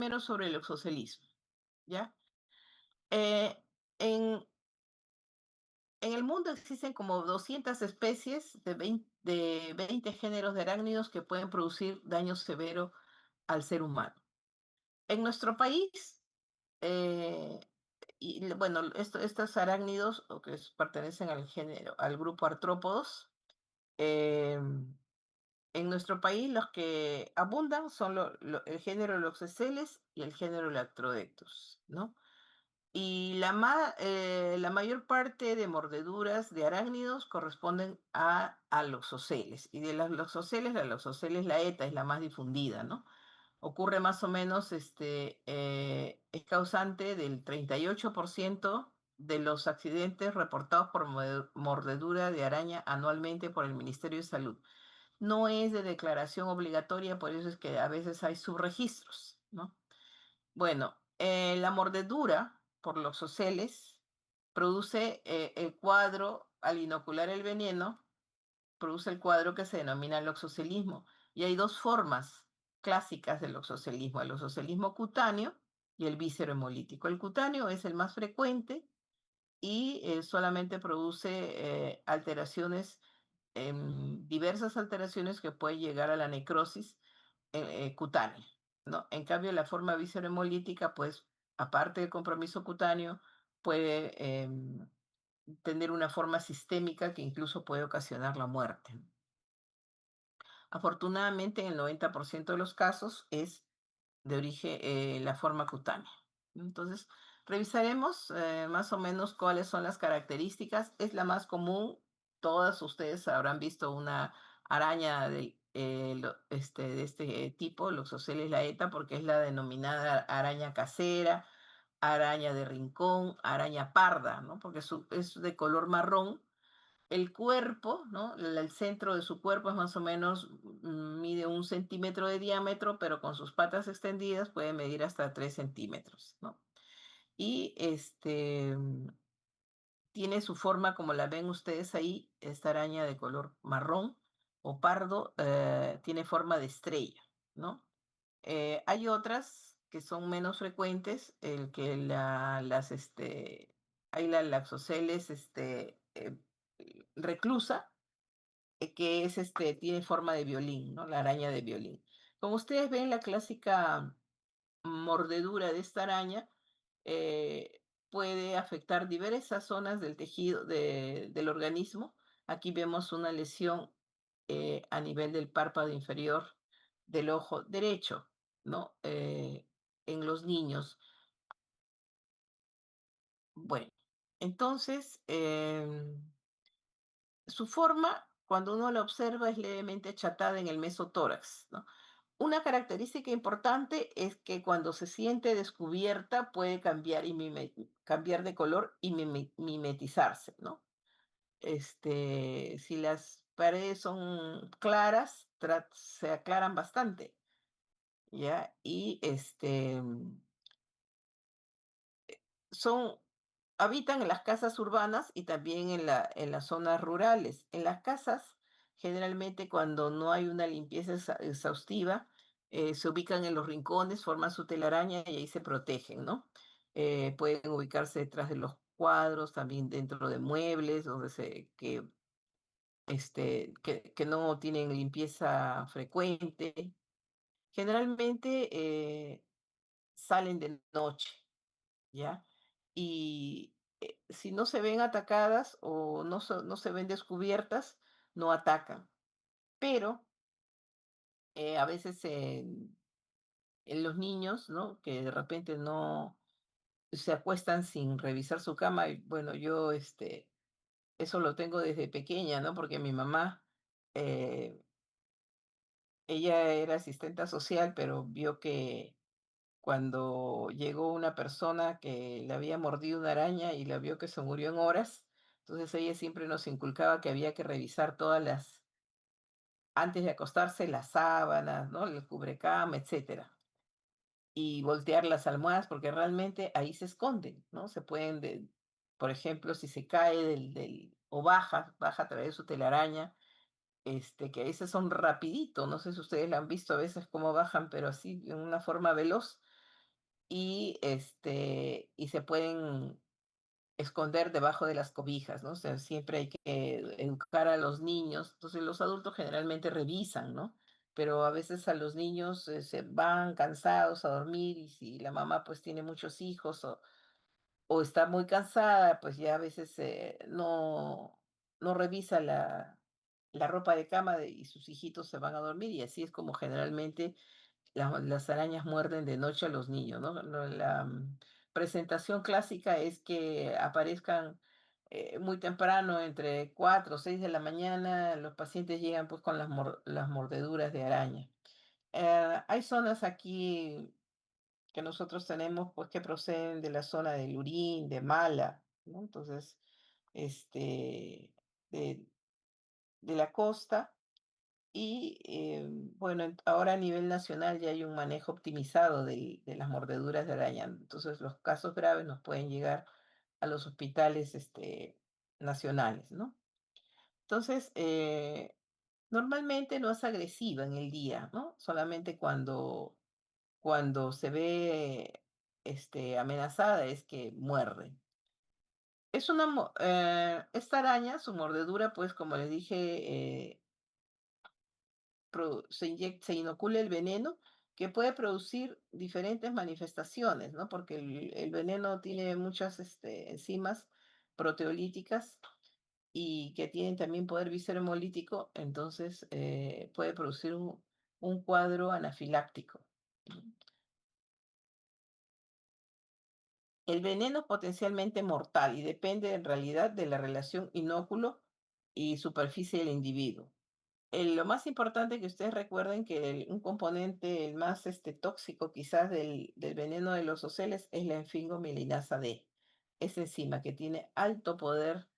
primero sobre el exocelismo, ¿ya? Eh, en, en el mundo existen como 200 especies de 20 géneros de arácnidos que pueden producir daño severo al ser humano. En nuestro país, eh, bueno, estos arácnidos, o que pertenecen al género, al grupo artrópodos, em, en nuestro país los que abundan son el género Loxoceles y el género Lactrodectus, ¿no? Y la mayor parte de mordeduras de arácnidos corresponden a loxoceles. Y de las loxoceles, la loxoceles laeta es la más difundida, ¿no? Ocurre más o menos, es causante del 38% de los accidentes reportados por mordedura de araña anualmente por el Ministerio de Salud. No es de declaración obligatoria, por eso es que a veces hay subregistros, ¿no? Bueno, la mordedura por los oceles produce el cuadro, al inocular el veneno, produce el cuadro que se denomina loxocelismo. Y hay dos formas clásicas del loxocelismo, el loxocelismo cutáneo y el víscero-hemolítico. El cutáneo es el más frecuente y solamente produce alteraciones, diversas alteraciones que pueden llegar a la necrosis cutánea, ¿no? En cambio, la forma viscerohemolítica, pues, aparte del compromiso cutáneo, puede tener una forma sistémica que incluso puede ocasionar la muerte. Afortunadamente, en el 90% de los casos es de origen, la forma cutánea. Entonces, revisaremos más o menos cuáles son las características. Es la más común. Todas ustedes habrán visto una araña de este tipo, Loxoceles laeta, porque es la denominada araña casera, araña de rincón, araña parda, ¿no? Porque es de color marrón. El cuerpo, ¿no? El centro de su cuerpo es más o menos, mide 1 centímetro de diámetro, pero con sus patas extendidas puede medir hasta 3 centímetros, ¿no? Y tiene su forma como la ven ustedes ahí, esta araña de color marrón o pardo, tiene forma de estrella, ¿no? Hay otras que son menos frecuentes, el que hay la Laxoceles reclusa, que es tiene forma de violín, ¿no? La araña de violín. Como ustedes ven, la clásica mordedura de esta araña puede afectar diversas zonas del tejido del organismo. Aquí vemos una lesión a nivel del párpado inferior del ojo derecho, ¿no? En los niños. Bueno, entonces, su forma, cuando uno la observa, es levemente achatada en el mesotórax, ¿no? Una característica importante es que cuando se siente descubierta puede cambiar, cambiar de color y mimetizarse, ¿no? Si las paredes son claras, se aclaran bastante, ¿ya? Y son habitan en las casas urbanas y también en las zonas rurales. En las casas, generalmente cuando no hay una limpieza exhaustiva, se ubican en los rincones, forman su telaraña y ahí se protegen, ¿no? Pueden ubicarse detrás de los cuadros, también dentro de muebles, que no tienen limpieza frecuente. Generalmente salen de noche, ¿ya? Y si no se ven atacadas o no se ven descubiertas, no atacan. Pero a veces en los niños, ¿no? Que de repente no se acuestan sin revisar su cama. Y bueno, yo eso lo tengo desde pequeña, ¿no? Porque mi mamá, eh, ella era asistente social, pero vio que cuando llegó una persona que le había mordido una araña y la vio que se murió en horas, entonces ella siempre nos inculcaba que había que revisar antes de acostarse, las sábanas, ¿no? El cubrecama, etcétera. Y voltear las almohadas porque realmente ahí se esconden, ¿no? Por ejemplo, si se cae o baja a través de su telaraña, que a veces son rapidito, no sé si ustedes la han visto a veces cómo bajan, pero así, en una forma veloz. y se pueden esconder debajo de las cobijas, ¿no? O sea, siempre hay que educar a los niños. Entonces, los adultos generalmente revisan, ¿no? Pero a veces a los niños se van cansados a dormir y si la mamá pues tiene muchos hijos o está muy cansada, pues ya a veces no revisa la ropa de cama y sus hijitos se van a dormir y así es como generalmente las arañas muerden de noche a los niños, ¿no? Presentación clásica es que aparezcan muy temprano, entre 4 o 6 de la mañana, los pacientes llegan pues con las mordeduras de araña. Hay zonas aquí que nosotros tenemos pues que proceden de la zona de Lurín, de Mala, ¿no? Entonces, este, de, de la costa bueno, ahora a nivel nacional ya hay un manejo optimizado de las mordeduras de araña. Entonces, los casos graves nos pueden llegar a los hospitales nacionales, ¿no? Entonces, normalmente no es agresiva en el día, ¿no? Solamente cuando se ve amenazada es que muerde. Esta araña, su mordedura, pues como les dije, se inocula el veneno que puede producir diferentes manifestaciones, ¿no? Porque el veneno tiene muchas enzimas proteolíticas y que tienen también poder visceromolítico, entonces puede producir un cuadro anafiláctico. El veneno es potencialmente mortal y depende en realidad de la relación inóculo y superficie del individuo. Lo más importante que ustedes recuerden que un componente, el más tóxico quizás del veneno de los oceles es la enfingomilinasa D. Es enzima que tiene alto poder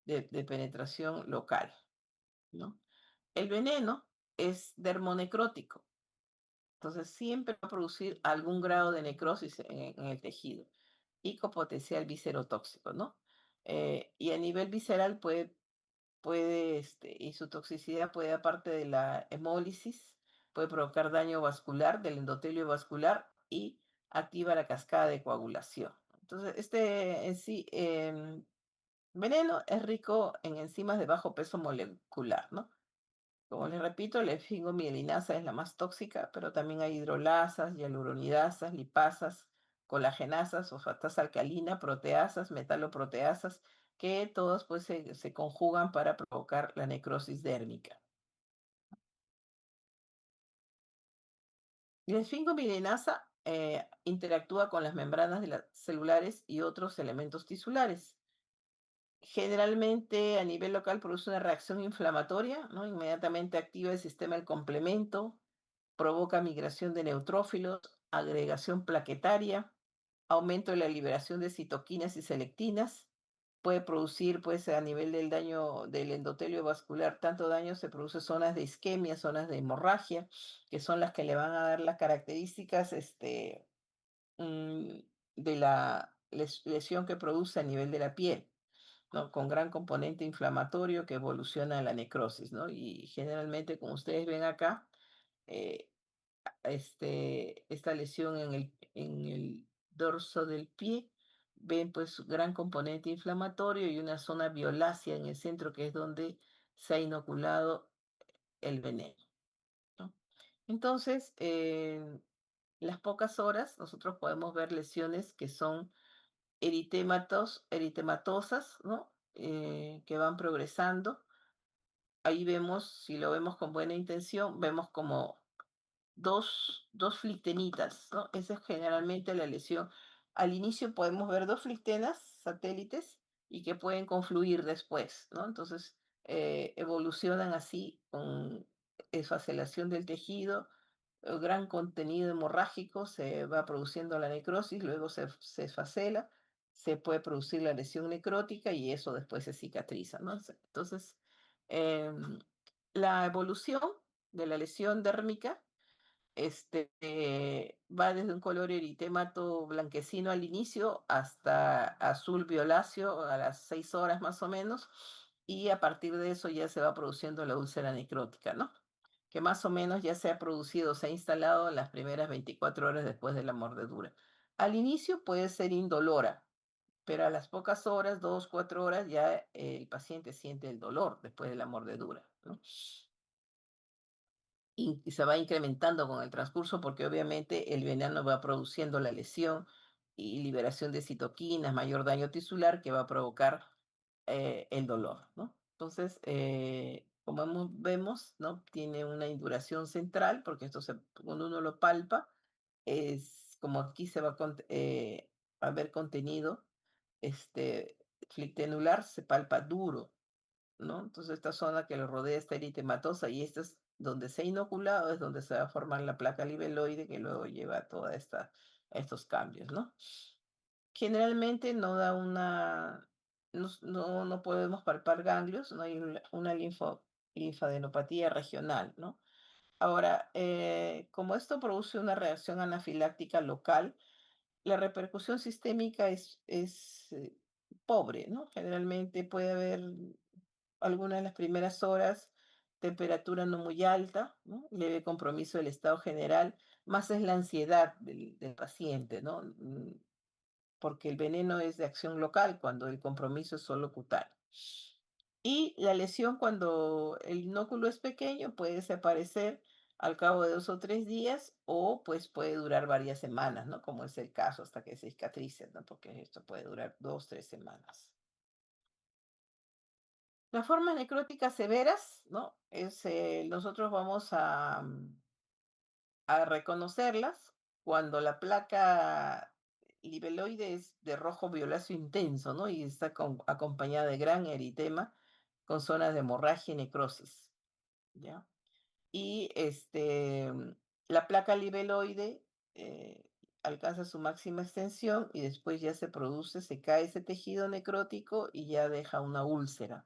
de penetración local, ¿no? El veneno es dermonecrótico, entonces siempre va a producir algún grado de necrosis en el tejido y con potencial viscerotóxico, ¿no? Y a nivel visceral y su toxicidad puede, aparte de la hemólisis, puede provocar daño vascular del endotelio vascular y activa la cascada de coagulación. Entonces, en sí, veneno es rico en enzimas de bajo peso molecular, ¿no? Como les repito, la efingomielinasa es la más tóxica, pero también hay hidrolasas, hialuronidasas, lipasas, colagenasas, fosfatasa alcalina, proteasas, metaloproteasas, que todos pues se conjugan para provocar la necrosis dérmica. La esfingomilinasa interactúa con las membranas de las celulares y otros elementos tisulares. Generalmente a nivel local produce una reacción inflamatoria, ¿no? Inmediatamente activa el sistema del complemento, provoca migración de neutrófilos, agregación plaquetaria, aumento de la liberación de citoquinas y selectinas. Puede producir, pues, a nivel del daño del endotelio vascular, tanto daño se produce zonas de isquemia, zonas de hemorragia, que son las que le van a dar las características mm, de la lesión que produce a nivel de la piel, ¿no? Con gran componente inflamatorio que evoluciona a la necrosis, ¿no? Y generalmente, como ustedes ven acá, eh, esta lesión en el dorso del pie, ven pues gran componente inflamatorio y una zona violácea en el centro que es donde se ha inoculado el veneno, ¿no? Entonces, en las pocas horas nosotros podemos ver lesiones que son eritematosas, ¿no? Que van progresando. Ahí vemos, si lo vemos con buena intención, vemos como dos flictenitas, ¿no? Esa es generalmente la lesión. Al inicio podemos ver dos flictenas satélites y que pueden confluir después, ¿no? Entonces, evolucionan así con esfacelación del tejido, gran contenido hemorrágico, se va produciendo la necrosis, luego se esfacela, se puede producir la lesión necrótica y eso después se cicatriza, ¿no? Entonces, em, la evolución de la lesión dérmica va desde un color eritemato blanquecino al inicio hasta azul violáceo a las 6 horas más o menos, y a partir de eso ya se va produciendo la úlcera necrótica, ¿no? Que más o menos ya se ha producido, se ha instalado en las primeras 24 horas después de la mordedura. Al inicio puede ser indolora, pero a las pocas horas, 2, 4 horas, ya el paciente siente el dolor después de la mordedura, ¿no? Y se va incrementando con el transcurso porque obviamente el veneno va produciendo la lesión y liberación de citoquinas, mayor daño tisular que va a provocar el dolor, ¿no? Entonces, como vemos, ¿no? Tiene una induración central porque cuando uno lo palpa, es como aquí se va a ver contenido flictenular, se palpa duro, ¿no? Entonces, esta zona que lo rodea está eritematosa y esta es donde se ha inoculado, es donde se va a formar la placa libeloide que luego lleva a estos cambios, ¿no? Generalmente no da no podemos palpar ganglios, no hay una linfadenopatía regional, ¿no? Ahora, como esto produce una reacción anafiláctica local, la repercusión sistémica es pobre, ¿no? Generalmente puede haber algunas de las primeras horas, temperatura no muy alta, ¿no? Leve compromiso del estado general, más es la ansiedad del paciente, ¿no? Porque el veneno es de acción local cuando el compromiso es solo cutáneo. Y la lesión cuando el inóculo es pequeño puede desaparecer al cabo de 2 o 3 días o pues puede durar varias semanas, ¿no? Como es el caso hasta que se cicatrice, ¿no? Porque esto puede durar 2, 3 semanas. Las formas necróticas severas, ¿no? Nosotros vamos a reconocerlas cuando la placa libeloide es de rojo violáceo intenso, ¿no? Y está acompañada de gran eritema con zonas de hemorragia y necrosis, ¿ya? Y la placa libeloide alcanza su máxima extensión y después ya se cae ese tejido necrótico y ya deja una úlcera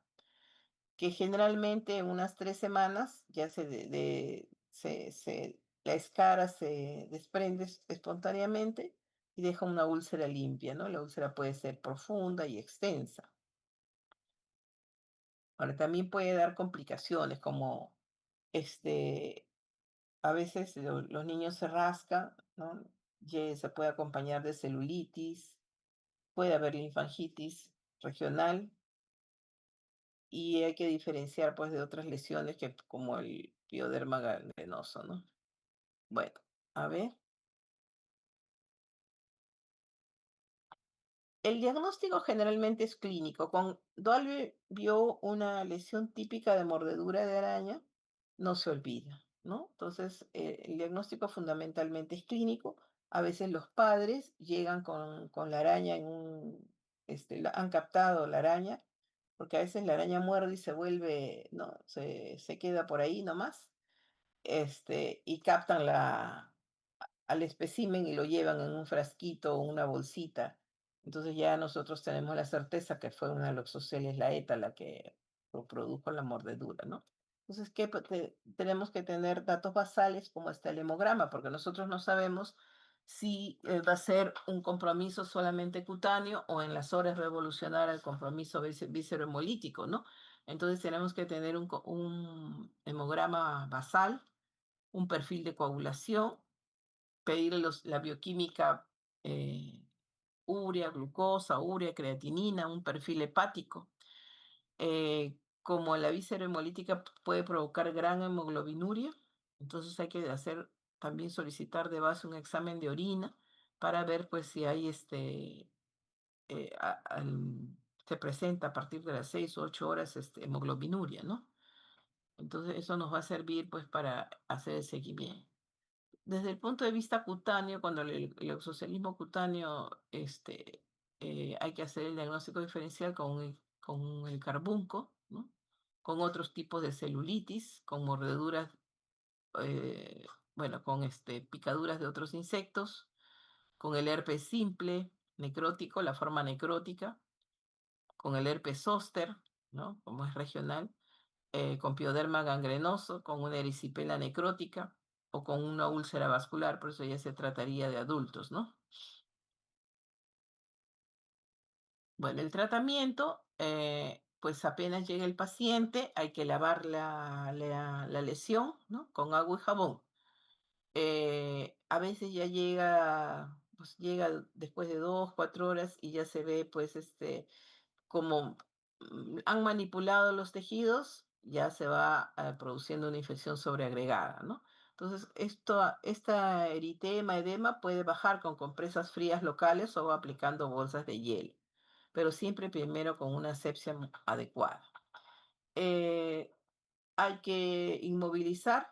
que generalmente en unas 3 semanas ya la escara se desprende espontáneamente y deja una úlcera limpia, ¿no? La úlcera puede ser profunda y extensa. Ahora, también puede dar complicaciones como, este, a veces los niños se rascan, ¿no? Se puede acompañar de celulitis, puede haber linfangitis regional y hay que diferenciar, pues, de otras lesiones como el pioderma gangrenoso, ¿no? Bueno, a ver. El diagnóstico generalmente es clínico. Cuando alguien vio una lesión típica de mordedura de araña, no se olvida, ¿no? Entonces, el diagnóstico fundamentalmente es clínico. A veces los padres llegan con la araña han captado la araña, porque a veces la araña muerde y se vuelve, ¿no? Se queda por ahí nomás, y captan al espécimen y lo llevan en un frasquito o una bolsita. Entonces ya nosotros tenemos la certeza que fue una Loxoceles laeta la que produjo la mordedura, ¿no? Entonces, tenemos que tener datos basales como está el hemograma, porque nosotros no sabemos si va a ser un compromiso solamente cutáneo o en las horas va a evolucionar al compromiso viscerohemolítico, ¿no? Entonces tenemos que tener un hemograma basal, un perfil de coagulación, pedirle la bioquímica, urea, creatinina, un perfil hepático. Como la viscerohemolítica puede provocar gran hemoglobinuria, entonces hay que también solicitar de base un examen de orina para ver pues si hay se presenta a partir de las 6 u 8 horas hemoglobinuria, ¿no? Entonces eso nos va a servir pues para hacer el seguimiento. Desde el punto de vista cutáneo, cuando el exocelismo cutáneo, hay que hacer el diagnóstico diferencial con el carbunco, ¿no? Con otros tipos de celulitis, con mordeduras, bueno, con picaduras de otros insectos, con el herpes simple, necrótico, la forma necrótica, con el herpes zóster, ¿no? Como es regional, con pioderma gangrenoso, con una erisipela necrótica o con una úlcera vascular, por eso ya se trataría de adultos, ¿no? Bueno, el tratamiento, pues apenas llega el paciente, hay que lavar la lesión, ¿no? Con agua y jabón. A veces ya llega pues llega después de 2, 4 horas y ya se ve, pues, como han manipulado los tejidos, ya se va produciendo una infección sobreagregada, ¿no? Entonces, esta eritema, edema puede bajar con compresas frías locales o aplicando bolsas de hielo, pero siempre primero con una asepsia adecuada. Eh, Hay que inmovilizar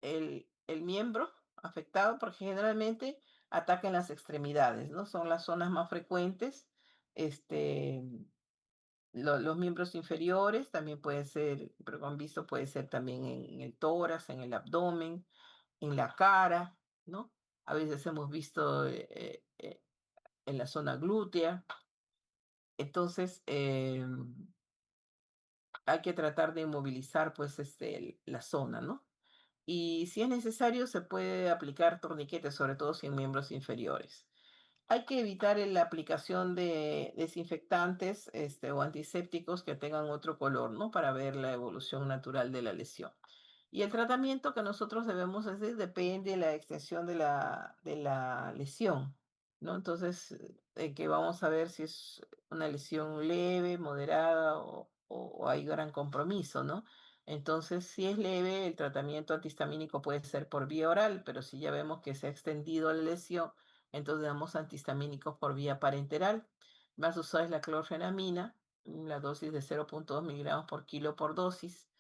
el miembro afectado porque generalmente ataca en las extremidades, ¿no? Son las zonas más frecuentes. Este, los miembros inferiores también puede ser, pero han visto, puede ser también en el tórax, en el abdomen, en la cara, ¿no? A veces hemos visto en la zona glútea. Entonces, hay que tratar de inmovilizar, pues, la zona, ¿no? Y si es necesario, se puede aplicar torniquetes, sobre todo si en miembros inferiores. Hay que evitar la aplicación de desinfectantes, o antisépticos que tengan otro color, ¿no? Para ver la evolución natural de la lesión. Y el tratamiento que nosotros debemos hacer depende de la extensión de la lesión, ¿no? Entonces, que vamos a ver si es una lesión leve, moderada o hay gran compromiso, ¿no? Entonces, si es leve, el tratamiento antihistamínico puede ser por vía oral, pero si ya vemos que se ha extendido la lesión, entonces damos antihistamínicos por vía parenteral. Más usada es la clorfenamina, la dosis de 0,2 miligramos por kilo por dosis.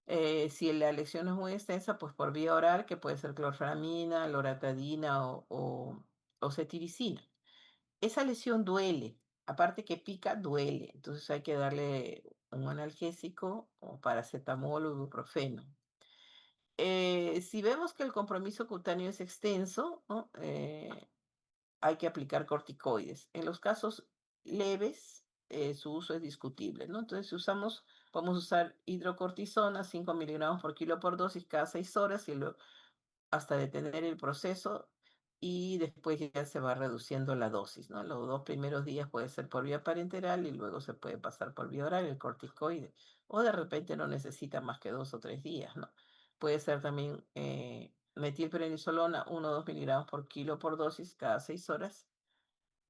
Si la lesión es muy extensa, pues por vía oral, que puede ser clorfenamina, loratadina o cetiricina. Esa lesión duele, aparte que pica, duele. Entonces hay que darle un analgésico o paracetamol o ibuprofeno. Si vemos que el compromiso cutáneo es extenso, ¿no? Hay que aplicar corticoides. En los casos leves, su uso es discutible, ¿no? Entonces, si podemos usar hidrocortisona, 5 miligramos por kilo por dosis cada 6 horas hasta detener el proceso y después ya se va reduciendo la dosis, ¿no? Los 2 primeros días puede ser por vía parenteral y luego se puede pasar por vía oral el corticoide. O de repente no necesita más que 2 o 3 días, ¿no? Puede ser también metilprednisolona, 1 o 2 miligramos por kilo por dosis cada 6 horas.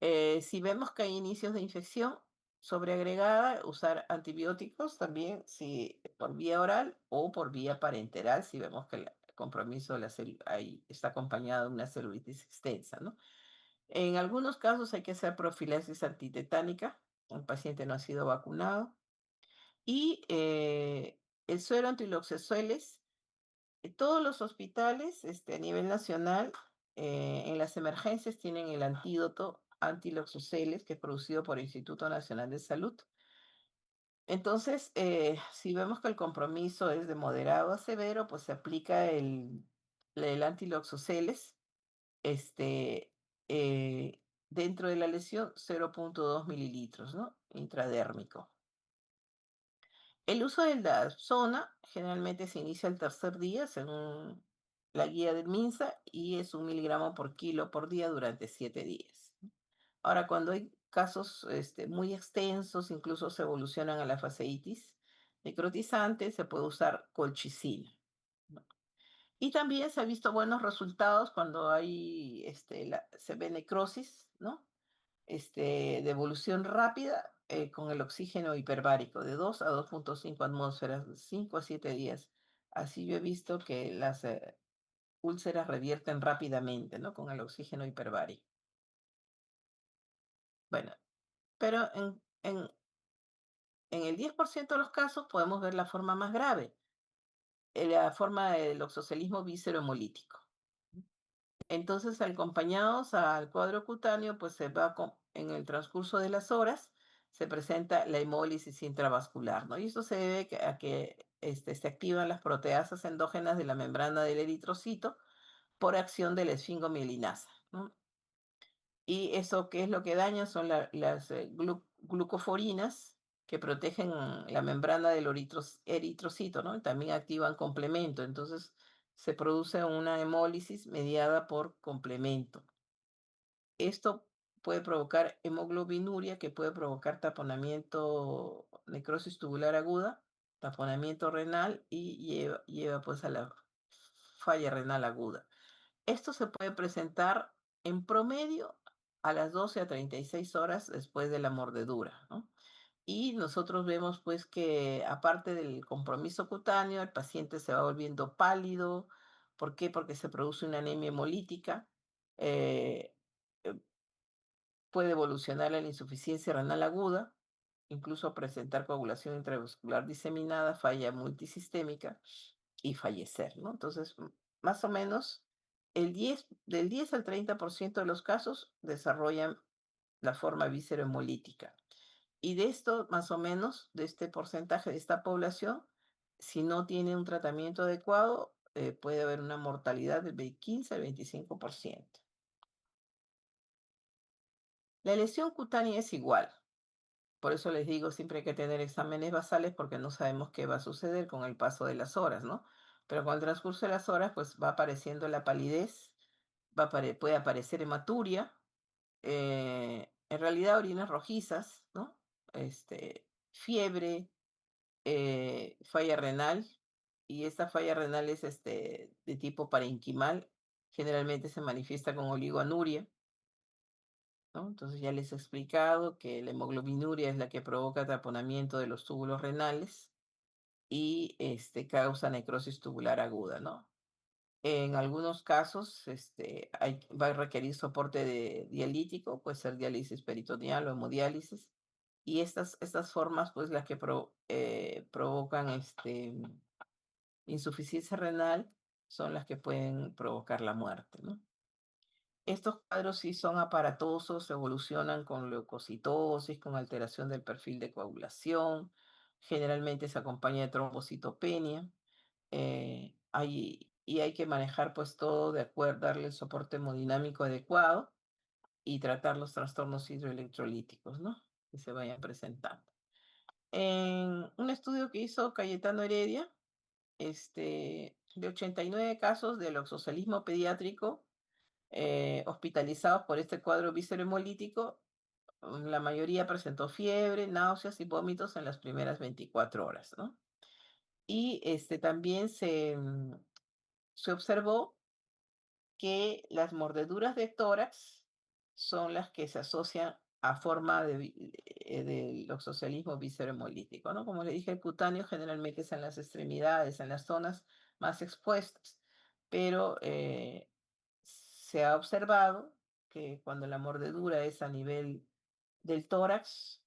Si vemos que hay inicios de infección sobreagregada, usar antibióticos también, si por vía oral o por vía parenteral, si vemos que el compromiso de la ahí está acompañado de una celulitis extensa, ¿no? En algunos casos hay que hacer profilaxis antitetánica, el paciente no ha sido vacunado, y el suero antiloxoceles todos los hospitales, a nivel nacional, en las emergencias tienen el antídoto antiloxoceles, que es producido por el Instituto Nacional de Salud. Entonces, si vemos que el compromiso es de moderado a severo, pues se aplica el antiloxoceles, este, dentro de la lesión 0,2 mililitros, ¿no? Intradérmico. El uso de la zona generalmente se inicia el tercer día, según la guía del MINSA, y es 1 miligramo por kilo por día durante 7 días. Ahora, cuando hay casos muy extensos, incluso se evolucionan a la fasciitis necrotizante, se puede usar colchicina, ¿no? Y también se ha visto buenos resultados cuando se ve necrosis, ¿no? De evolución rápida con el oxígeno hiperbárico de 2 a 2,5 atmósferas, 5 a 7 días. Así yo he visto que las úlceras revierten rápidamente, ¿no? Con el oxígeno hiperbárico. Bueno, pero en el 10% de los casos podemos ver la forma más grave, la forma del oxocelismo víscero-hemolítico. Entonces, acompañados al cuadro cutáneo, pues en el transcurso de las horas, se presenta la hemólisis intravascular, ¿no? Y esto se debe a que se activan las proteasas endógenas de la membrana del eritrocito por acción de la esfingomielinasa, ¿no? Y eso, ¿qué es lo que daña? Son las glucoforinas que protegen la membrana del eritrocito, ¿no? Y también activan complemento. Entonces, se produce una hemólisis mediada por complemento. Esto puede provocar hemoglobinuria, que puede provocar taponamiento, necrosis tubular aguda, taponamiento renal y lleva pues a la falla renal aguda. Esto se puede presentar en promedio a las 12 a 36 horas después de la mordedura, ¿no? Y nosotros vemos pues que aparte del compromiso cutáneo, el paciente se va volviendo pálido. ¿Por qué? Porque se produce una anemia hemolítica. eh, eh, Puede evolucionar a la insuficiencia renal aguda, incluso presentar coagulación intravascular diseminada, falla multisistémica y fallecer, ¿no? Entonces, más o menos del 10 al 30% de los casos desarrollan la forma viscerohemolítica. Y de esto, más o menos, de este porcentaje de esta población, si no tiene un tratamiento adecuado, puede haber una mortalidad del 15 al 25%. La lesión cutánea es igual. Por eso les digo, siempre hay que tener exámenes basales porque no sabemos qué va a suceder con el paso de las horas, ¿no? Pero con el transcurso de las horas, pues va apareciendo la palidez, puede aparecer hematuria, en realidad orinas rojizas, ¿no? Fiebre, falla renal, y esta falla renal es de tipo parenquimal, generalmente se manifiesta con oligoanuria, ¿no? Entonces ya les he explicado que la hemoglobinuria es la que provoca taponamiento de los túbulos renales y causa necrosis tubular aguda, ¿no? En algunos casos va a requerir soporte dialítico, puede ser diálisis peritoneal o hemodiálisis, y estas formas, pues las que provocan insuficiencia renal son las que pueden provocar la muerte, ¿no? Estos cuadros sí son aparatosos, evolucionan con leucocitosis, con alteración del perfil de coagulación, generalmente se acompaña de trombocitopenia, y hay que manejar pues todo de acuerdo, darle el soporte hemodinámico adecuado y tratar los trastornos hidroelectrolíticos, ¿no? Que se vayan presentando. En un estudio que hizo Cayetano Heredia, de 89 casos de loxocelismo pediátrico, hospitalizados por este cuadro viscerohemolítico, la mayoría presentó fiebre, náuseas y vómitos en las primeras 24 horas, ¿no? Y también se observó que las mordeduras de tórax son las que se asocian a forma del oxocialismo viscerohemolítico, ¿no? Como le dije, el cutáneo generalmente es en las extremidades, en las zonas más expuestas, pero se ha observado que cuando la mordedura es a nivel del tórax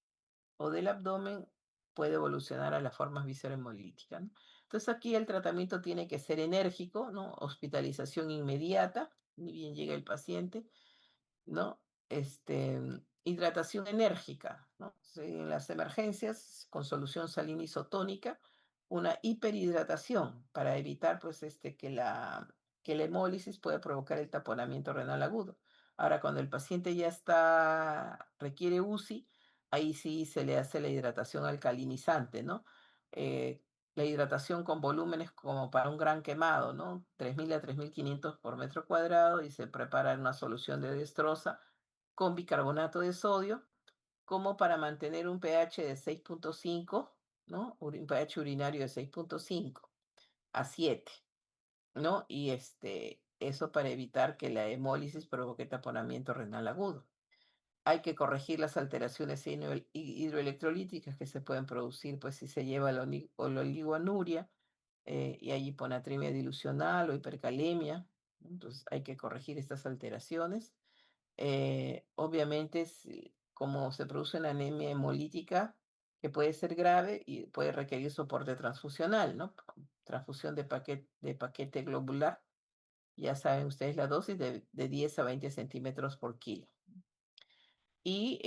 o del abdomen, puede evolucionar a las formas viscerohemolíticas, ¿no? Entonces aquí el tratamiento tiene que ser enérgico, ¿no? Hospitalización inmediata, ni bien llega el paciente, ¿no? Hidratación enérgica, ¿no? Sí, en las emergencias, con solución salina isotónica, una hiperhidratación para evitar, pues, que la hemólisis puede provocar el taponamiento renal agudo. Ahora, cuando el paciente ya requiere UCI, ahí sí se le hace la hidratación alcalinizante, ¿no? La hidratación con volúmenes como para un gran quemado, ¿no? 3.000 a 3.500 por metro cuadrado, y se prepara en una solución de destroza con bicarbonato de sodio, como para mantener un pH de 6.5, ¿no? Un pH urinario de 6.5 a 7, ¿no? Y eso para evitar que la hemólisis provoque taponamiento renal agudo. Hay que corregir las alteraciones hidroelectrolíticas que se pueden producir, pues si se lleva la oligoanuria, y hay hiponatremia dilucional o hipercalemia, ¿no? Entonces hay que corregir estas alteraciones. Obviamente, como se produce una anemia hemolítica que puede ser grave y puede requerir soporte transfusional, ¿no? Transfusión de paquete globular. Ya saben ustedes la dosis de 10 a 20 centímetros por kilo. Y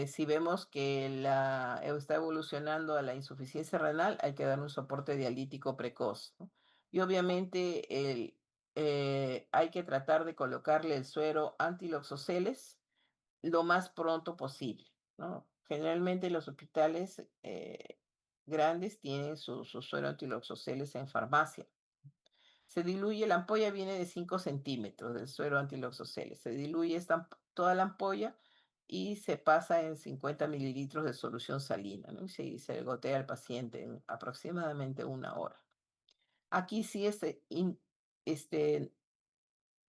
si vemos que está evolucionando a la insuficiencia renal, hay que dar un soporte dialítico precoz, ¿no? Y obviamente hay que tratar de colocarle el suero antiloxoceles lo más pronto posible, ¿no? Generalmente los hospitales grandes tienen su suero antiloxoceles en farmacia. Se diluye, la ampolla viene de 5 centímetros del suero antiloxoceles. Se diluye toda la ampolla y se pasa en 50 mililitros de solución salina, ¿no? Y se gotea al paciente en aproximadamente 1 hora. Aquí sí este,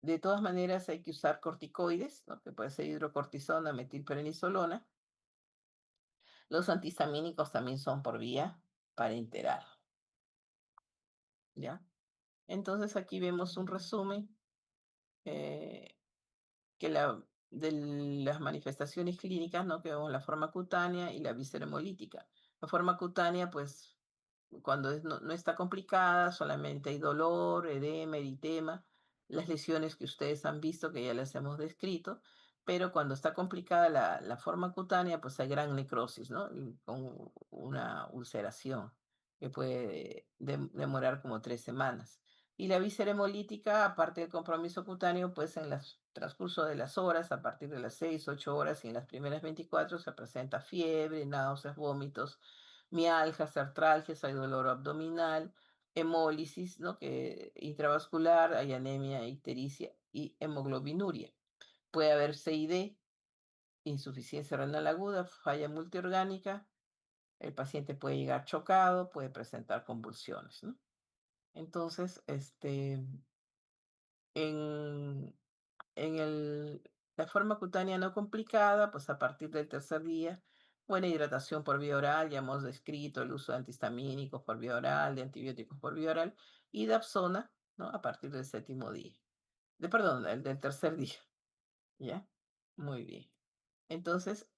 De todas maneras, hay que usar corticoides, ¿no? Que puede ser hidrocortisona, metilprednisolona. Los antihistamínicos también son por vía parenteral, ¿ya? Entonces aquí vemos un resumen eh, que de las manifestaciones clínicas, ¿no? Que vemos la forma cutánea y la visceromolítica. La forma cutánea, pues, cuando no está complicada, solamente hay dolor, edema, eritema, las lesiones que ustedes han visto, que ya las hemos descrito, pero cuando está complicada la forma cutánea, pues hay gran necrosis, ¿no? Y con una ulceración que puede demorar como 3 semanas. Y la víscera hemolítica, aparte del compromiso cutáneo, pues en el transcurso de las horas, a partir de las 6, 8 horas y en las primeras 24 se presenta fiebre, náuseas, vómitos, mialgias, artralgias, hay dolor abdominal, hemólisis, ¿no? Que intravascular, hay anemia, ictericia y hemoglobinuria. Puede haber CID, insuficiencia renal aguda, falla multiorgánica, el paciente puede llegar chocado, puede presentar convulsiones, ¿no? Entonces, en, la forma cutánea no complicada, pues a partir del tercer día, buena hidratación por vía oral, ya hemos descrito el uso de antihistamínicos por vía oral, de antibióticos por vía oral, y Dapsona, ¿no? A partir del séptimo día. Perdón, el del tercer día, ¿ya? Muy bien. Entonces,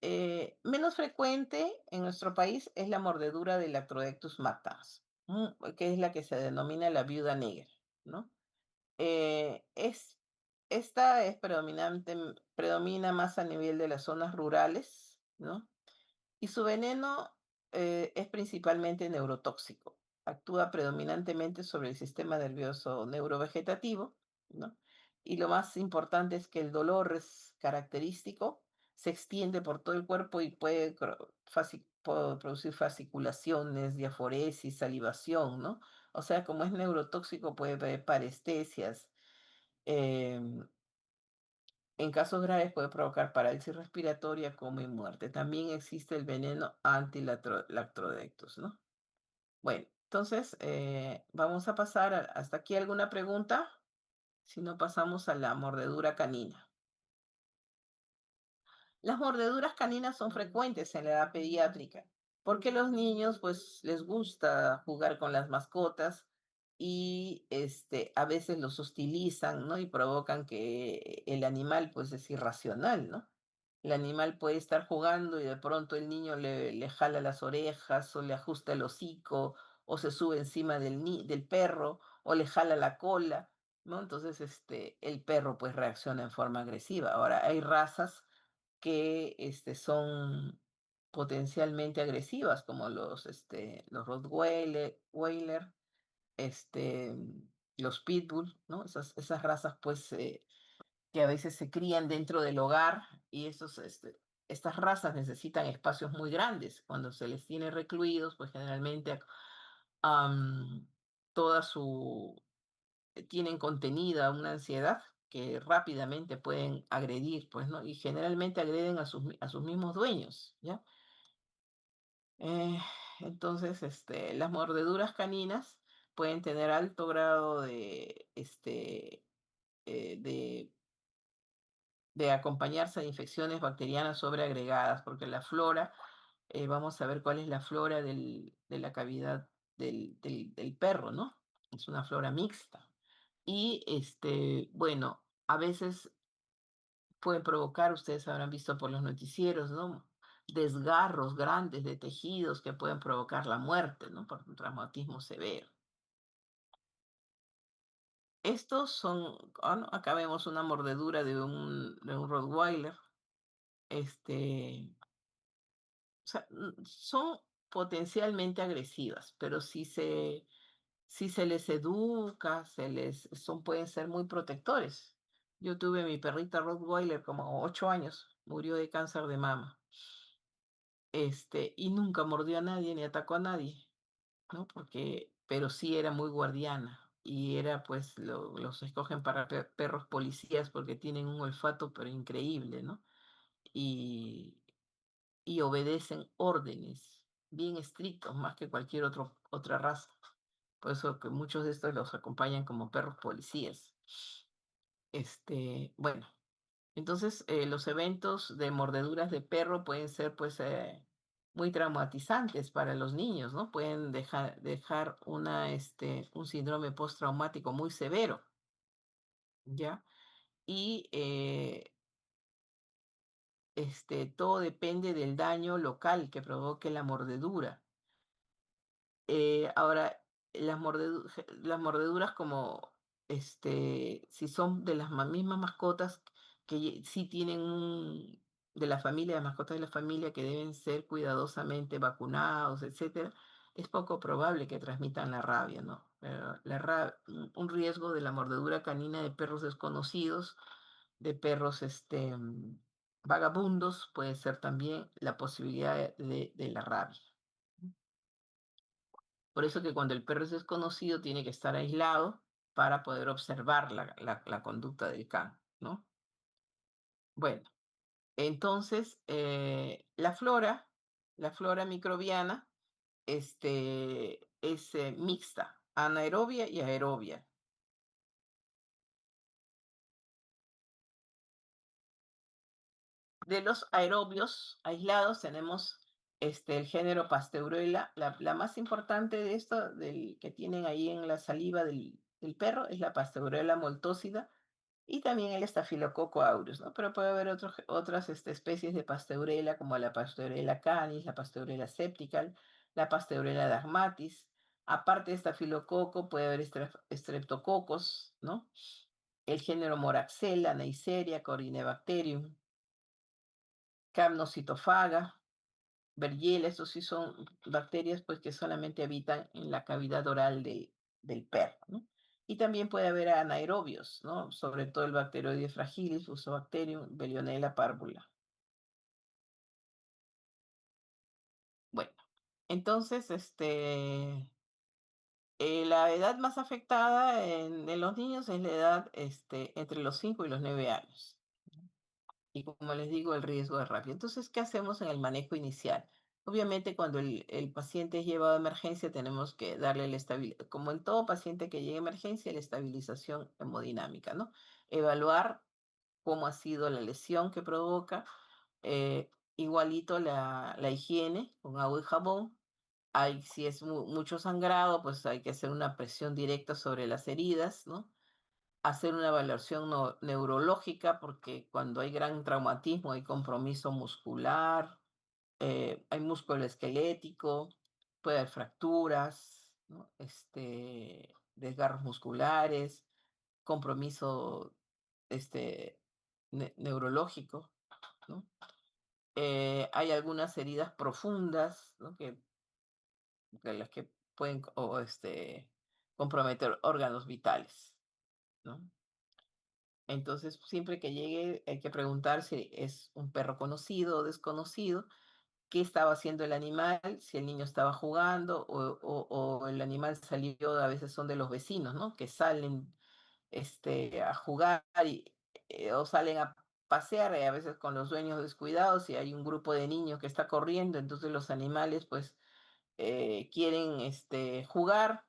menos frecuente en nuestro país es la mordedura del Lactrodectus matans, que es la que se denomina la viuda negra, ¿no? Es esta es predomina más a nivel de las zonas rurales, ¿no? Y su veneno, es principalmente neurotóxico. Actúa predominantemente sobre el sistema nervioso neurovegetativo, ¿no? Y lo más importante es que el dolor es característico, se extiende por todo el cuerpo y puede producir fasciculaciones, diaforesis, salivación, ¿no? O sea, como es neurotóxico, puede haber parestesias. em, en casos graves puede provocar parálisis respiratoria, coma y muerte. También existe el veneno antilactrodectus, ¿no? Bueno, entonces vamos a pasar hasta aquí. ¿Alguna pregunta? Si no, pasamos a la mordedura canina. Las mordeduras caninas son frecuentes en la edad pediátrica, porque los niños pues les gusta jugar con las mascotas y a veces los hostilizan, ¿no? Y provocan que el animal pues es irracional, ¿no? El animal puede estar jugando y de pronto el niño le jala las orejas o le ajusta el hocico o se sube encima del perro o le jala la cola, ¿no? Entonces el perro pues reacciona en forma agresiva. Ahora, hay razas que son potencialmente agresivas, como los Rottweiler, este, los Pitbull, ¿no? Esas razas, pues, que a veces se crían dentro del hogar y estas razas necesitan espacios muy grandes. Cuando se les tiene recluidos, pues generalmente am, toda su tienen contenida una ansiedad que rápidamente pueden agredir, pues, ¿no? Y generalmente agreden a sus mismos dueños, ¿ya? Eh, entonces, las mordeduras caninas pueden tener alto grado de acompañarse de infecciones bacterianas sobreagregadas, porque la flora, vamos a ver cuál es la flora de la cavidad del perro, ¿no? Es una flora mixta. Y bueno, a veces pueden provocar, ustedes habrán visto por los noticieros, ¿no? Desgarros grandes de tejidos que pueden provocar la muerte, ¿no? Por un traumatismo severo. Estos son, ¿no? Acá vemos una mordedura de un Rottweiler. O sea, son potencialmente agresivas, pero si se les educa, pueden ser muy protectores. Yo tuve mi perrita Rottweiler como 8 años, murió de cáncer de mama, y nunca mordió a nadie ni atacó a nadie, ¿no? Pero sí era muy guardiana y pues los escogen para perros policías porque tienen un olfato pero increíble, ¿no? Y, y obedecen órdenes bien estrictos, más que cualquier otra raza. Por eso que muchos de estos los acompañan como perros policías. Bueno, entonces los eventos de mordeduras de perro pueden ser pues muy traumatizantes para los niños, ¿no? Pueden dejar un síndrome postraumático muy severo, ¿ya? Y todo depende del daño local que provoque la mordedura. Ahora, las mordeduras como, si son de las mismas mascotas que sí tienen de la familia, las mascotas de la familia que deben ser cuidadosamente vacunados, etcétera, es poco probable que transmitan la rabia, ¿no? Pero un riesgo de la mordedura canina de perros desconocidos, de perros, vagabundos, puede ser también la posibilidad de la rabia. Por eso que cuando el perro es desconocido tiene que estar aislado para poder observar la conducta del can, ¿no? Bueno, entonces, la flora microbiana, es mixta, anaerobia y aerobia. De los aerobios aislados tenemos el género Pasteurella. La más importante de esto, que tienen ahí en la saliva del perro, es la Pasteurella moltósida y también el Staphylococcus aureus, ¿no? Pero puede haber otras especies de Pasteurella, como la Pasteurella canis, la Pasteurella septicale, la Pasteurella dermatis. Aparte de Staphylococcus, puede haber Streptococcus, ¿no? El género Moraxella, Neisseria, Corynebacterium, Capnocitofaga, Bergella. Estos sí son bacterias pues que solamente habitan en la cavidad oral del perro, ¿no? Y también puede haber anaerobios, ¿no? Sobre todo el Bacteroides fragilis, Fusobacterium, Bellionella parvula. Bueno, entonces, la edad más afectada en los niños es la edad entre los 5 y los 9 años. Y como les digo, el riesgo es rápido. Entonces, ¿qué hacemos en el manejo inicial? Obviamente, cuando el paciente es llevado a emergencia, tenemos que darle como en todo paciente que llegue a emergencia, la estabilización hemodinámica, ¿no? Evaluar cómo ha sido la lesión que provoca, igualito la higiene con agua y jabón. Si es mucho sangrado, pues hay que hacer una presión directa sobre las heridas, ¿no? Hacer una evaluación neurológica, porque cuando hay gran traumatismo hay compromiso muscular, hay músculo esquelético, puede haber fracturas, ¿no? Desgarros musculares, compromiso neurológico, ¿no? Hay algunas heridas profundas, ¿no? Las que pueden comprometer órganos vitales, ¿no? Entonces, siempre que llegue, hay que preguntar si es un perro conocido o desconocido, qué estaba haciendo el animal, si el niño estaba jugando o el animal salió, a veces son de los vecinos, ¿no? Que salen a jugar o salen a pasear, a veces con los dueños descuidados y hay un grupo de niños que está corriendo, entonces los animales pues quieren jugar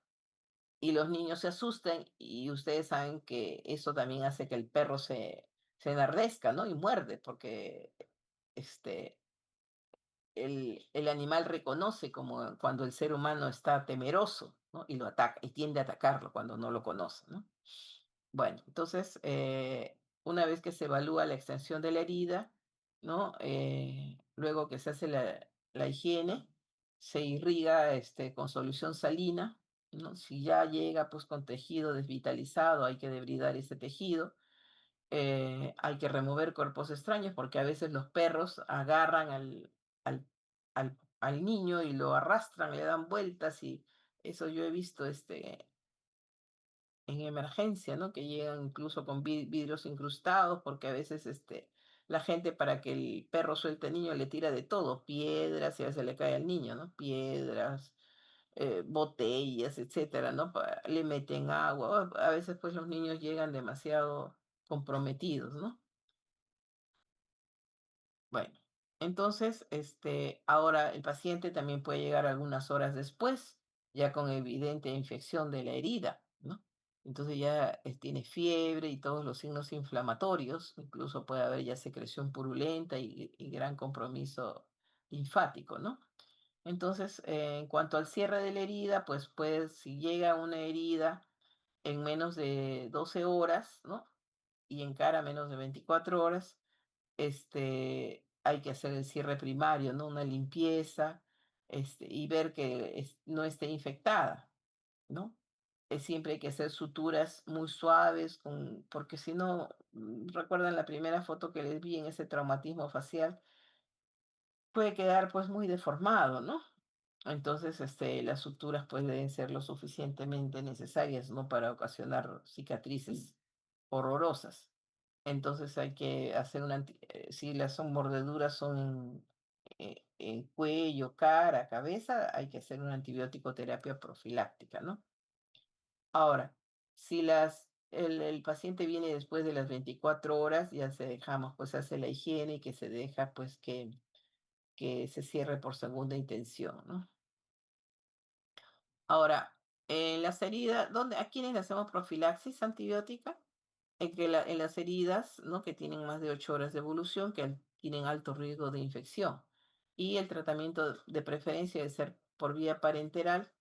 y los niños se asustan y ustedes saben que eso también hace que el perro se enardezca, ¿no? Y muerde, porque este, el animal reconoce como cuando el ser humano está temeroso, ¿no? Y lo ataca, y tiende a atacarlo cuando no lo conoce, ¿no? Bueno, entonces, una vez que se evalúa la extensión de la herida, ¿no? Luego que se hace la higiene, se irriga con solución salina, ¿no? Si ya llega pues con tejido desvitalizado, hay que debridar ese tejido. Hay que remover cuerpos extraños porque a veces los perros agarran al, al niño y lo arrastran, le dan vueltas y eso yo he visto en emergencia, ¿no? Que llegan incluso con vidrios incrustados, porque a veces la gente para que el perro suelte al niño le tira de todo, piedras, y a veces le cae al niño, ¿no? Piedras, botellas, etcétera, ¿no? Le meten agua, a veces pues los niños llegan demasiado comprometidos, ¿no? Bueno, entonces, ahora el paciente también puede llegar algunas horas después, ya con evidente infección de la herida, ¿no? Entonces ya tiene fiebre y todos los signos inflamatorios, incluso puede haber ya secreción purulenta y gran compromiso linfático, ¿no? Entonces, en cuanto al cierre de la herida, pues si llega una herida en menos de 12 horas, ¿no? Y en cara menos de 24 horas, hay que hacer el cierre primario, ¿no? Una limpieza, y ver que no esté infectada, ¿no? Siempre hay que hacer suturas muy suaves, porque si no, recuerdan la primera foto que les vi en ese traumatismo facial, puede quedar pues muy deformado, ¿no? Entonces, las suturas pues deben ser lo suficientemente necesarias, ¿no? Para ocasionar cicatrices horrorosas. Entonces hay que hacer si las son mordeduras son en cuello, cara, cabeza, hay que hacer una antibiótico terapia profiláctica, ¿no? Ahora, si el paciente viene después de las 24 horas, ya se dejamos, pues hace la higiene y que se deja pues que se cierre por segunda intención, ¿no? Ahora, en las heridas, ¿a quiénes le hacemos profilaxis antibiótica? En las heridas, ¿no? Que tienen más de 8 horas de evolución, tienen alto riesgo de infección. Y el tratamiento de preferencia debe ser por vía parenteral,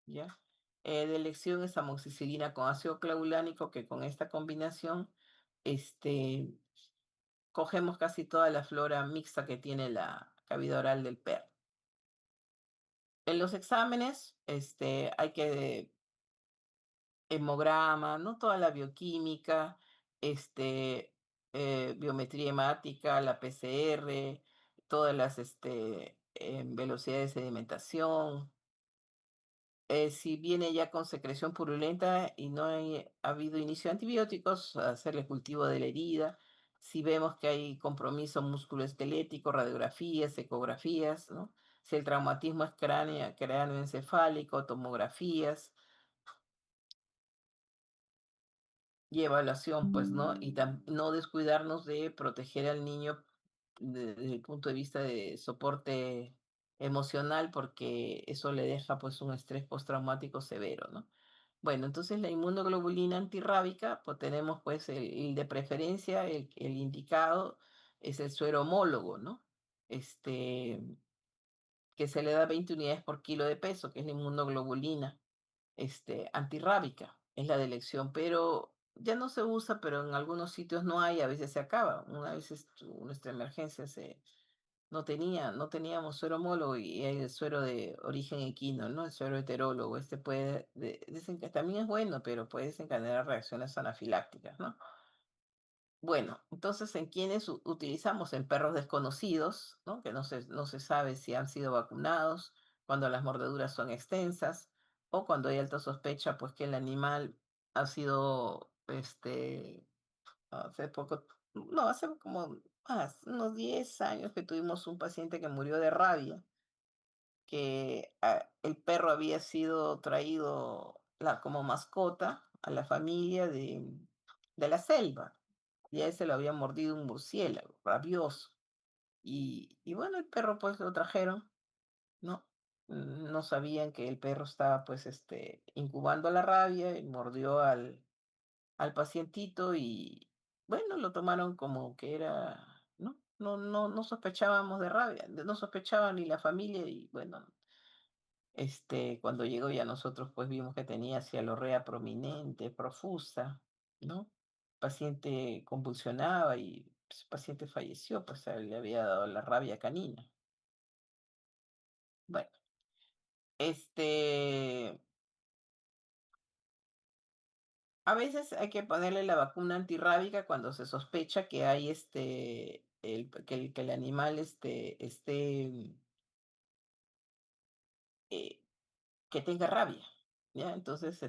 ¿ya? De elección es amoxicilina con ácido clavulánico, que con esta combinación, este, cogemos casi toda la flora mixta que tiene la cavidad oral del perro. En los exámenes, hay que hemograma, ¿no? Toda la bioquímica, biometría hemática, la PCR, todas las velocidades de sedimentación. Si viene ya con secreción purulenta y no ha habido inicio de antibióticos, hacerle cultivo de la herida. Si vemos que hay compromiso musculoesquelético, radiografías, ecografías, ¿no? Si el traumatismo es cráneoencefálico, tomografías y evaluación, pues, ¿no? Y no descuidarnos de proteger al niño desde el punto de vista de soporte emocional, porque eso le deja, pues, un estrés postraumático severo, ¿no? Bueno, entonces la inmunoglobulina antirrábica, pues tenemos, pues, el de preferencia, el indicado es el suero homólogo, ¿no? Este, que se le da 20 unidades por kilo de peso, que es la inmunoglobulina antirrábica, es la de elección, pero ya no se usa, pero en algunos sitios no hay, a veces se acaba. Una vez nuestra emergencia no teníamos suero homólogo y hay el suero de origen equino, ¿no? El suero heterólogo, también es bueno, pero puede desencadenar reacciones anafilácticas, ¿no? Bueno, entonces, ¿en quiénes utilizamos? En perros desconocidos, ¿no? Que no se sabe si han sido vacunados, cuando las mordeduras son extensas, o cuando hay alta sospecha, pues que el animal ha sido, hace poco, no, hace como unos 10 años que tuvimos un paciente que murió de rabia, que el perro había sido traído como mascota a la familia de la selva. Y a ese lo había mordido un murciélago rabioso. Y bueno, el perro pues lo trajeron, ¿no? No sabían que el perro estaba pues incubando la rabia y mordió al pacientito y bueno, lo tomaron como que era, ¿no? No sospechábamos de rabia, no sospechaba ni la familia y bueno, cuando llegó ya nosotros pues vimos que tenía cialorrea prominente, profusa, ¿no? Paciente convulsionaba y pues, el paciente falleció, pues le había dado la rabia canina. Bueno, este, a veces hay que ponerle la vacuna antirrábica cuando se sospecha que hay que el animal eh, que tenga rabia, ¿ya? Entonces,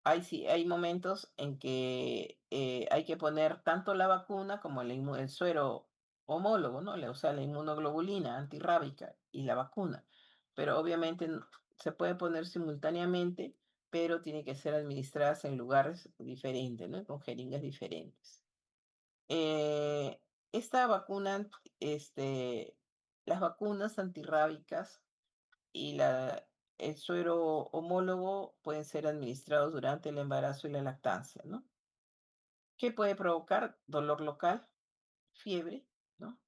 hay momentos en que hay que poner tanto la vacuna como el suero homólogo, ¿no? O sea, la inmunoglobulina antirrábica y la vacuna. Pero obviamente se puede poner simultáneamente, pero tiene que ser administradas en lugares diferentes, ¿no? Con jeringas diferentes. Esta vacuna, este, las vacunas antirrábicas y el suero homólogo pueden ser administrados durante el embarazo y la lactancia, ¿no? ¿Qué puede provocar? Dolor local, fiebre, ¿no?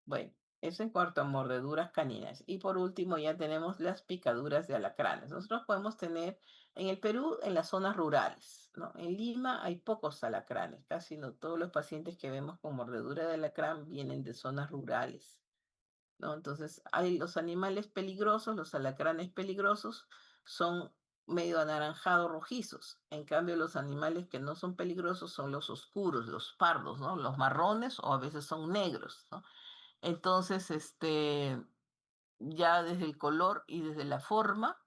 Bueno, eso en cuanto a mordeduras caninas. Y por último, ya tenemos las picaduras de alacranes. Nosotros podemos tener en el Perú, en las zonas rurales, ¿no? En Lima hay pocos alacranes, casi no todos los pacientes que vemos con mordedura de alacrán vienen de zonas rurales, ¿no? Entonces, hay los animales peligrosos, los alacranes peligrosos son medio anaranjado rojizos. En cambio, los animales que no son peligrosos son los oscuros, los pardos, ¿no? Los marrones o a veces son negros, ¿no? Entonces, ya desde el color y desde la forma,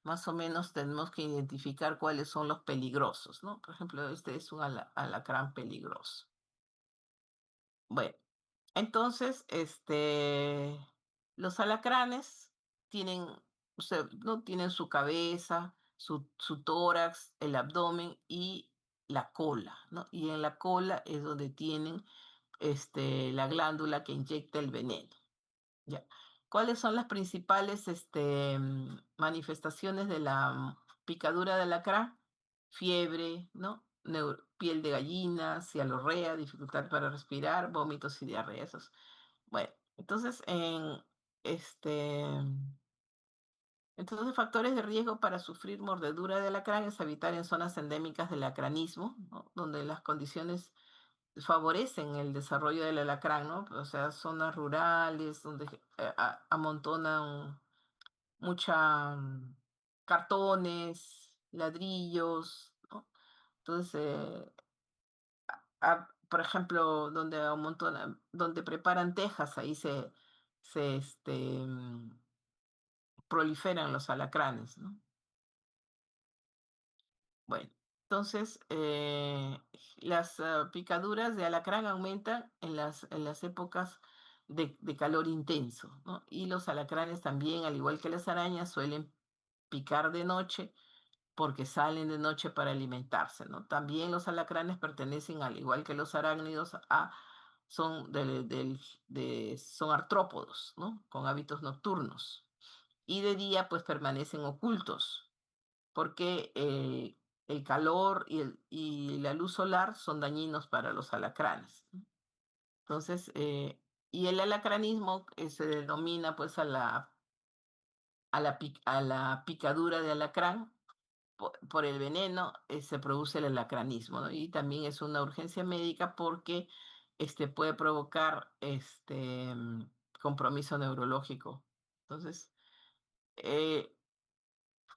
más o menos tenemos que identificar cuáles son los peligrosos, ¿no? Por ejemplo, este es un alacrán peligroso. Bueno, entonces, los alacranes tienen, o sea, ¿no? Tienen su cabeza, su tórax, el abdomen y la cola, ¿no? Y en la cola es donde tienen, la glándula que inyecta el veneno. Ya. ¿Cuáles son las principales, manifestaciones de la picadura de alacrán? Fiebre, ¿no? Piel de gallina, cialorrea, dificultad para respirar, vómitos y diarrea. Bueno, entonces, este, entonces factores de riesgo para sufrir mordedura de alacrán es habitar en zonas endémicas del alacranismo, ¿no? Donde las condiciones favorecen el desarrollo del alacrán, ¿no? O sea, zonas rurales donde amontonan mucha cartones, ladrillos, ¿no? Entonces, por ejemplo, donde amontonan, donde preparan tejas, ahí proliferan los alacranes, ¿no? Bueno, entonces, las picaduras de alacrán aumentan en las épocas de calor intenso, ¿no? Y los alacranes también, al igual que las arañas, suelen picar de noche porque salen de noche para alimentarse, ¿no? También los alacranes pertenecen, al igual que los arácnidos, son artrópodos, ¿no? Con hábitos nocturnos. Y de día, pues permanecen ocultos porque el calor y la luz solar son dañinos para los alacranes, ¿no? Entonces, y el alacranismo se denomina pues a la picadura de alacrán por el veneno, se produce el alacranismo, ¿no? Y también es una urgencia médica porque puede provocar compromiso neurológico. Entonces, eh,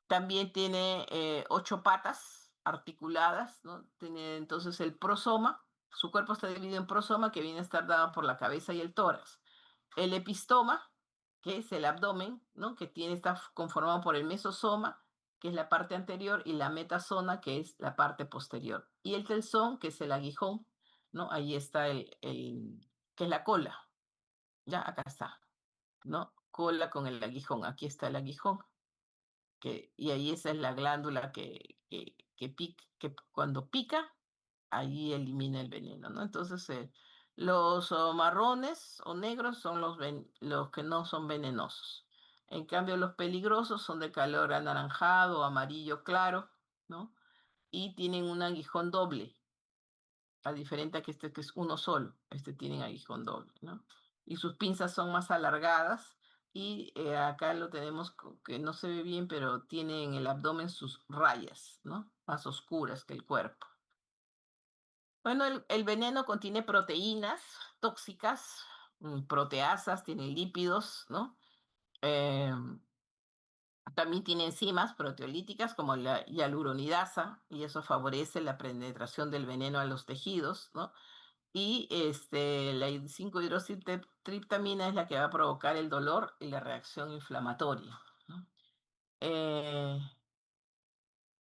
también tiene 8 patas articuladas, ¿no? Tiene entonces el prosoma, su cuerpo está dividido en prosoma, que viene a estar dado por la cabeza y el tórax. El epistoma, que es el abdomen, ¿no? Está conformado por el mesosoma, que es la parte anterior, y la metasoma, que es la parte posterior. Y el telson, que es el aguijón, ¿no? Ahí está que es la cola. Ya, acá está, ¿no? Cola con el aguijón. Aquí está el aguijón. Y ahí esa es la glándula que cuando pica, ahí elimina el veneno, ¿no? Entonces, los marrones o negros son los que no son venenosos. En cambio, los peligrosos son de color anaranjado o amarillo claro, ¿no? Y tienen un aguijón doble, a diferente a que es uno solo. Tienen aguijón doble, ¿no? Y sus pinzas son más alargadas y acá lo tenemos que no se ve bien, pero tiene en el abdomen sus rayas, ¿no? Más oscuras que el cuerpo. Bueno, el veneno contiene proteínas tóxicas, proteasas, tiene lípidos, ¿no? Em, También tiene enzimas proteolíticas como la hialuronidasa, y eso favorece la penetración del veneno a los tejidos, ¿no? Y la 5-hidroxitriptamina es la que va a provocar el dolor y la reacción inflamatoria, ¿no? Eh,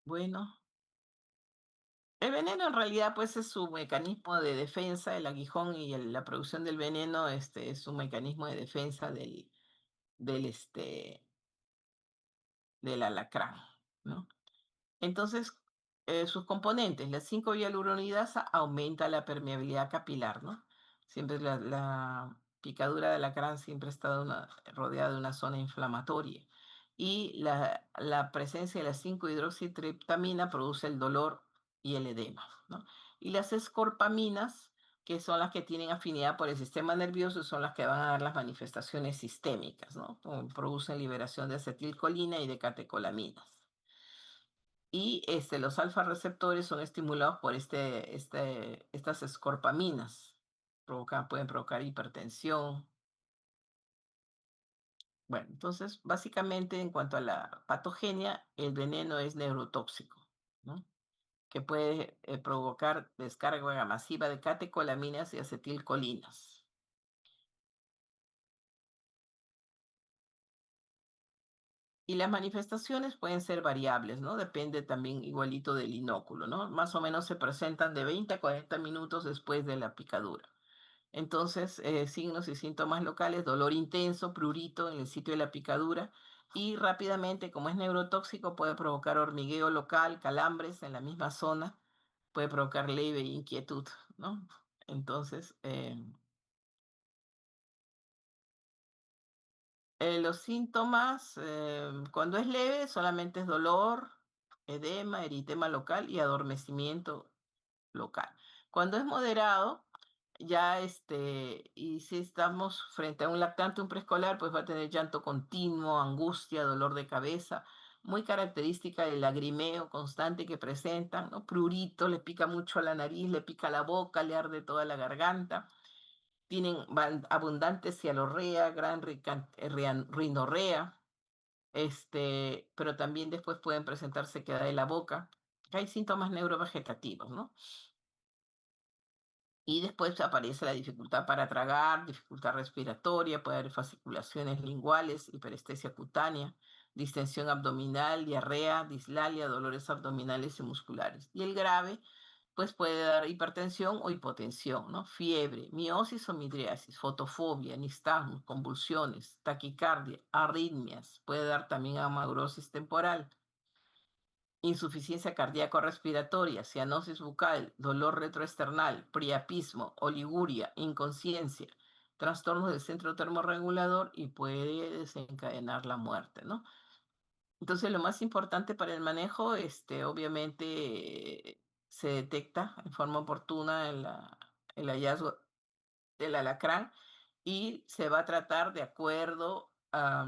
bueno, el veneno en realidad pues es su mecanismo de defensa, el aguijón y la producción del veneno, es un mecanismo de defensa del, este, del alacrán, ¿no? Entonces, sus componentes, la 5-hialuronidasa aumenta la permeabilidad capilar, ¿no? Siempre la picadura de alacrán siempre está rodeada de una zona inflamatoria. y la presencia de la 5-hidroxitriptamina produce el dolor y el edema, ¿no? Y las escorpaminas, que son las que tienen afinidad por el sistema nervioso, son las que van a dar las manifestaciones sistémicas, ¿no? Producen liberación de acetilcolina y de catecolaminas. Y los alfa receptores son estimulados por estas escorpaminas. Pueden provocar hipertensión. Bueno, entonces, básicamente, en cuanto a la patogenia, el veneno es neurotóxico, ¿no? Que puede provocar descarga masiva de catecolaminas y acetilcolinas. Y las manifestaciones pueden ser variables, ¿no? Depende también igualito del inóculo, ¿no? Más o menos se presentan de 20 a 40 minutos después de la picadura. Entonces, signos y síntomas locales, dolor intenso, prurito en el sitio de la picadura y rápidamente, como es neurotóxico, puede provocar hormigueo local, calambres en la misma zona, puede provocar leve inquietud, ¿no? Entonces, los síntomas, cuando es leve, solamente es dolor, edema, eritema local y adormecimiento local. Cuando es moderado, ya y si estamos frente a un lactante, un preescolar, pues va a tener llanto continuo, angustia, dolor de cabeza, muy característica del lagrimeo constante que presentan, ¿no? Prurito, le pica mucho la nariz, le pica la boca, le arde toda la garganta. Tienen abundante cialorrea, gran rinorrea, pero también después pueden presentar sequedad de la boca. Hay síntomas neurovegetativos, ¿no? Y después aparece la dificultad para tragar, dificultad respiratoria, puede haber fasciculaciones linguales, hiperestesia cutánea, distensión abdominal, diarrea, dislalia, dolores abdominales y musculares. Y el grave, pues puede dar hipertensión o hipotensión, ¿no? Fiebre, miosis o midriasis, fotofobia, nistagmus, convulsiones, taquicardia, arritmias, puede dar también amaurosis temporal, insuficiencia cardíaco-respiratoria, cianosis bucal, dolor retroesternal, priapismo, oliguria, inconsciencia, trastornos del centro termorregulador y puede desencadenar la muerte, ¿no? Entonces, lo más importante para el manejo, obviamente, se detecta en forma oportuna el hallazgo del alacrán y se va a tratar de acuerdo a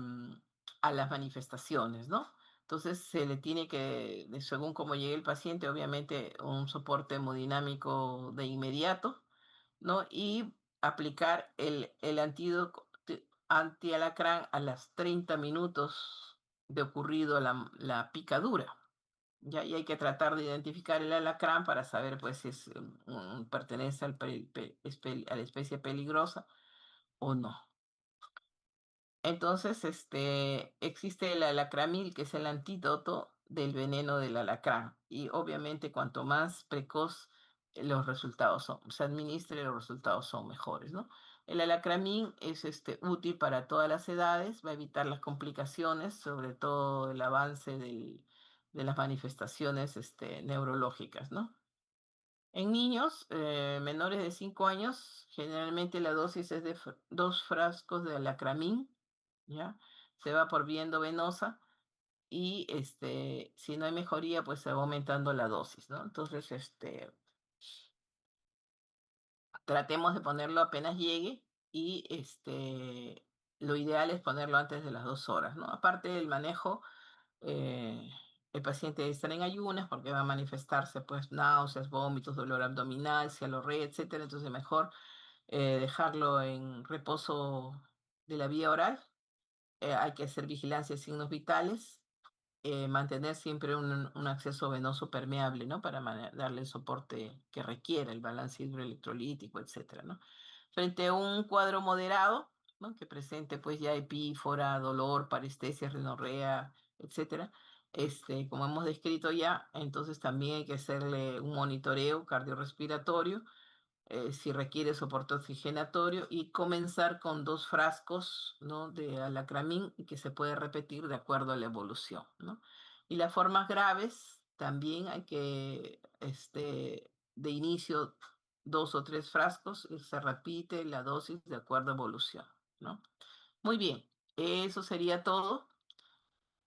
las manifestaciones, ¿no? Entonces se le tiene que, según cómo llegue el paciente, obviamente un soporte hemodinámico de inmediato, ¿no? Y aplicar el antídoto antialacrán a las 30 minutos de ocurrido la picadura. Ya, y hay que tratar de identificar el alacrán para saber pues si pertenece a la especie peligrosa o no. Entonces, existe el alacramil, que es el antídoto del veneno del alacrán. Y obviamente, cuanto más precoz los resultados se administre, los resultados son mejores, ¿no? El alacramín es útil para todas las edades, va a evitar las complicaciones, sobre todo el avance de las manifestaciones neurológicas, ¿no? En niños menores de 5 años, generalmente la dosis es de 2 frascos de alacramín, ¿ya? Se va por vía endovenosa y si no hay mejoría, pues se va aumentando la dosis, ¿no? Entonces, tratemos de ponerlo apenas llegue y lo ideal es ponerlo antes de las 2 horas, ¿no? Aparte del manejo, eh, el paciente debe estar en ayunas porque va a manifestarse pues náuseas, vómitos, dolor abdominal, cialorrea, etcétera. Entonces mejor dejarlo en reposo de la vía oral. Hay que hacer vigilancia de signos vitales, mantener siempre un acceso venoso permeable, ¿no? Para darle el soporte que requiera, el balance hidroelectrolítico, etcétera, ¿no? Frente a un cuadro moderado, ¿no? Que presente pues ya epífora, dolor, parestesia, rinorrea, etcétera. Como hemos descrito ya, entonces también hay que hacerle un monitoreo cardiorrespiratorio, si requiere soporte oxigenatorio y comenzar con 2 frascos, ¿no? De alacramín y que se puede repetir de acuerdo a la evolución, ¿no? Y las formas graves también hay que, de inicio, 2 o 3 frascos y se repite la dosis de acuerdo a evolución, ¿no? Muy bien, eso sería todo.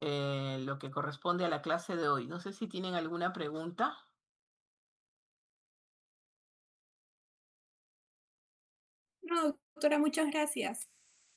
lo que corresponde a la clase de hoy. No sé si tienen alguna pregunta. No, doctora, muchas gracias.